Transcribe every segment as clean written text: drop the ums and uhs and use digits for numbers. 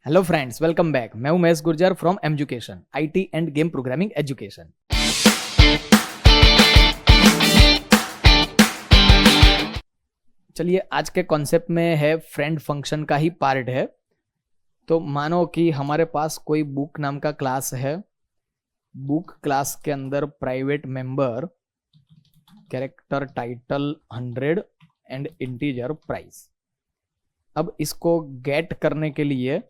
Hello friends, welcome back. मैं हूं Mahesh Gurjar from education IT end game programming education. चलिए, आज के कॉन्सेप्ट में है फ्रेंड फंक्शन का ही पार्ट है। तो मानो कि हमारे पास कोई बुक नाम का क्लास है। बुक क्लास के अंदर private member, character title 100 and integer price. अब इसको गेट करने के लिए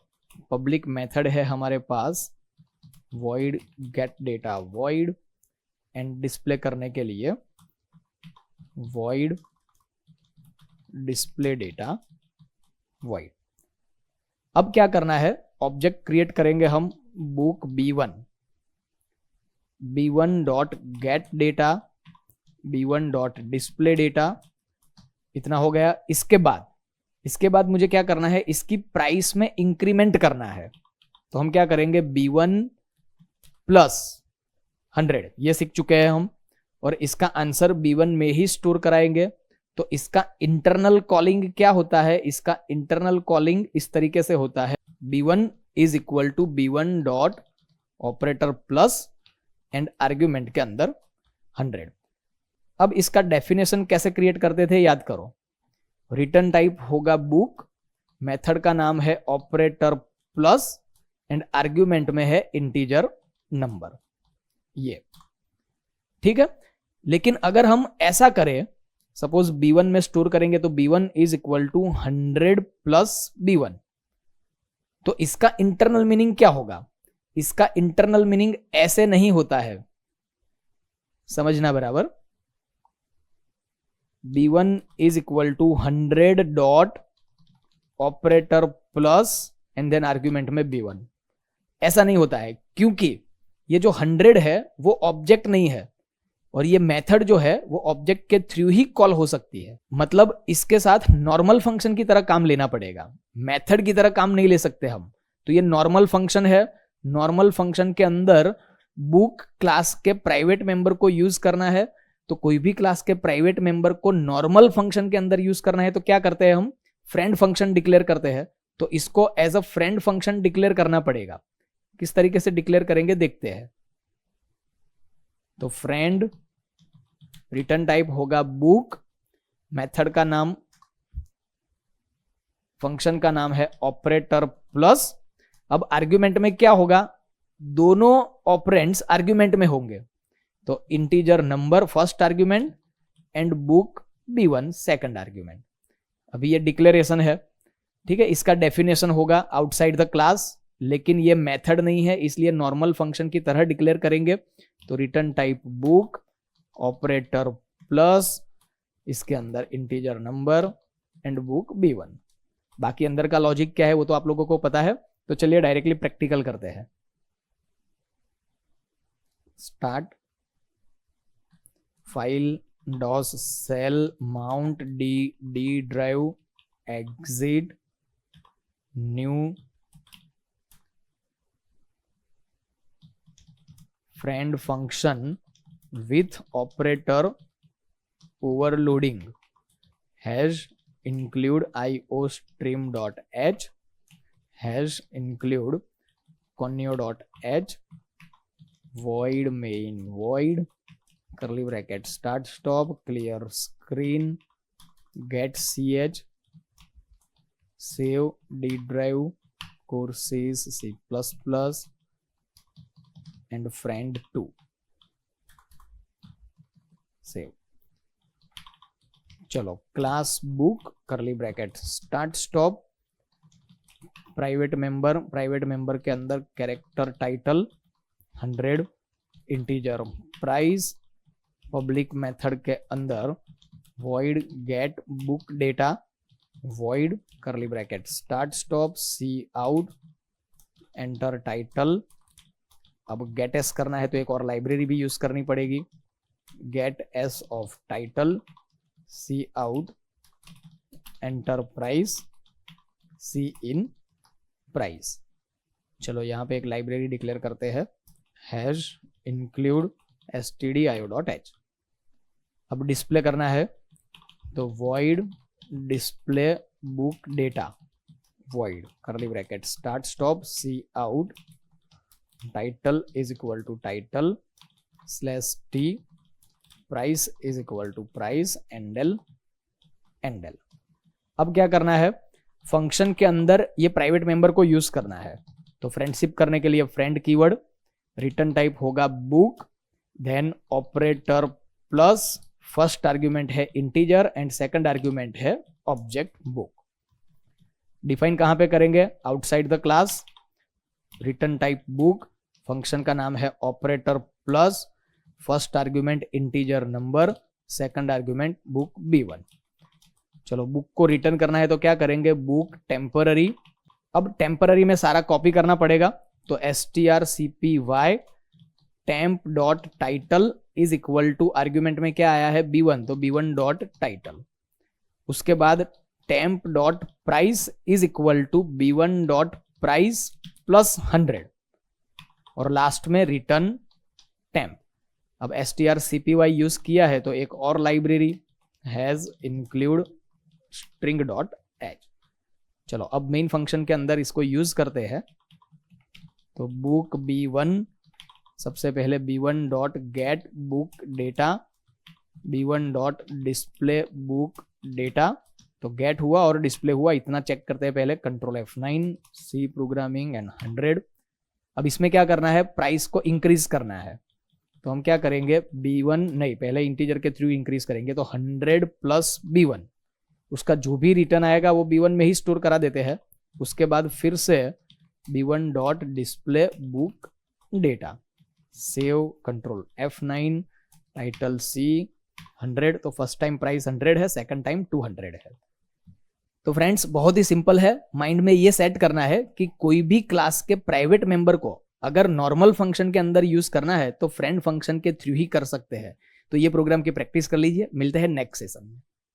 पब्लिक मेथड है हमारे पास void get data void, and display करने के लिए void display data void। अब क्या करना है, ऑब्जेक्ट क्रिएट करेंगे हम book b1 dot gate data b1 dot display data. इतना हो गया। इसके बाद मुझे क्या करना है, इसकी प्राइस में इंक्रीमेंट करना है। तो हम क्या करेंगे, b1 प्लस 100, ये सीख चुके हैं हम, और इसका आंसर b1 में ही स्टोर कराएंगे। तो इसका इंटरनल कॉलिंग क्या होता है, इसका इंटरनल कॉलिंग इस तरीके से होता है, b1 is equal to b1 dot operator plus and argument के अंदर 100। अब इसका डेफिनेशन कैसे क्रिएट करते थे, याद करो। रिटर्न टाइप होगा बुक, मेथड का नाम है ऑपरेटर प्लस एंड आर्ग्यूमेंट में है इंटीजर नंबर। ये ठीक है। लेकिन अगर हम ऐसा करें, सपोज b1 में स्टोर करेंगे तो b1 is equal to 100 plus b1, तो इसका इंटरनल मीनिंग क्या होगा? इसका इंटरनल मीनिंग ऐसे नहीं होता है, समझना बराबर। b1 is equal to 100 dot operator plus and then argument में b1, ऐसा नहीं होता है, क्योंकि ये जो 100 है वो ऑब्जेक्ट नहीं है, और ये मेथड जो है वो ऑब्जेक्ट के थ्रू ही कॉल हो सकती है। मतलब इसके साथ नॉर्मल फंक्शन की तरह काम लेना पड़ेगा, मेथड की तरह काम नहीं ले सकते हम। तो ये नॉर्मल फंक्शन है। नॉर्मल फंक्शन के अंदर बुक क्लास के प्राइवेट मेंबर को यूज करना है। तो कोई भी क्लास के प्राइवेट मेंबर को नॉर्मल फंक्शन के अंदर यूज करना है तो क्या करते हैं हम, फ्रेंड फंक्शन डिक्लेयर करते हैं। तो इसको as a friend function declare करना पड़ेगा। किस तरीके से डिक्लेयर करेंगे देखते हैं। तो फ्रेंड, रिटर्न टाइप होगा बुक, मेथड का नाम, फंक्शन का नाम है ऑपरेटर प्लस। अब आर्ग्यूमेंट में क्या होगा, दोनों ऑपरेंड्स आर्ग्यूमेंट में होंगे। तो integer number first argument and book b1 second argument. अभी ये डिक्लेरेशन है, ठीक है। इसका डेफिनेशन होगा आउटसाइड द क्लास, लेकिन ये मेथड नहीं है, इसलिए नॉर्मल फंक्शन की तरह डिक्लेयर करेंगे। तो return type book, operator plus, इसके अंदर integer number and book b1। बाकी अंदर का लॉजिक क्या है वो तो आप लोगों को पता है। तो चलिए डायरेक्टली प्रैक्टिकल करते हैं। Start file DOS shell mount D drive exit new friend function with operator overloading hash include iostream.h hash include conio.h void main void curly bracket start stop clear screen get ch save d drive courses c++ and friend 2 save। चलो, class book curly bracket start stop private member के अंदर character title 100 integer price, public method के अंदर void get book data void curly bracket start stop C out enter title. अब gets करना है तो एक और लाइब्रेरी भी यूज करनी पड़ेगी, get s of title C out enter price C in price. चलो यहाँ पे एक लाइब्रेरी डिक्लेयर करते हैं, हैश इंक्लूड stdio.h। अब डिस्प्ले करना है तो void display book data void curly bracket start stop c out title is equal to title slash t price is equal to price endl endl। अब क्या करना है, फंक्शन के अंदर ये प्राइवेट मेंबर को यूज करना है। तो फ्रेंडशिप करने के लिए फ्रेंड कीवर्ड, रिटर्न टाइप होगा book, then operator plus first argument है इंटीजर एंड सेकंड आर्ग्यूमेंट है ऑब्जेक्ट बुक। डिफाइन कहां पे करेंगे, outside the class, return type book, function का नाम है operator plus first argument integer number, second argument book B1। चलो बुक को रिटर्न करना है तो क्या करेंगे, बुक टेम्पररी। अब टेम्पररी में सारा कॉपी करना पड़ेगा, तो strcpy temp dot title is equal to argument में क्या आया है B1, तो B1 डॉट टाइटल। उसके बाद temp dot price is equal to B1 dot price plus 100 और लास्ट में रिटर्न temp। अब strcpy यूज किया है तो एक और library has include string dot h. चलो अब मेन फंक्शन के अंदर इसको यूज करते हैं। तो बुक B1, सबसे पहले B1 dot gate book data, B1 dot display book data. तो गेट हुआ और डिस्प्ले हुआ, इतना चेक करते हैं पहले, control F9 C programming and 100। अब इसमें क्या करना है, प्राइस को इंक्रीज करना है। तो हम क्या करेंगे, B1 नहीं, पहले इंटीजर के थ्रू इंक्रीज करेंगे, तो 100 प्लस B1, उसका जो भी रिटर्न आएगा वो B1 में ही स्टोर करा देते हैं। उसके बाद फिर से B1 dot display book data, save, control F9, title C 100। तो फर्स्ट टाइम प्राइस 100 है, सेकंड टाइम 200 है। तो फ्रेंड्स बहुत ही सिंपल है, माइंड में ये सेट करना है कि कोई भी क्लास के प्राइवेट मेंबर को अगर नॉर्मल फंक्शन के अंदर यूज करना है तो फ्रेंड फंक्शन के थ्रू ही कर सकते हैं। तो ये प्रोग्राम की प्रैक्टिस कर लीजिए, मिलते हैं नेक्स्ट सेशन में।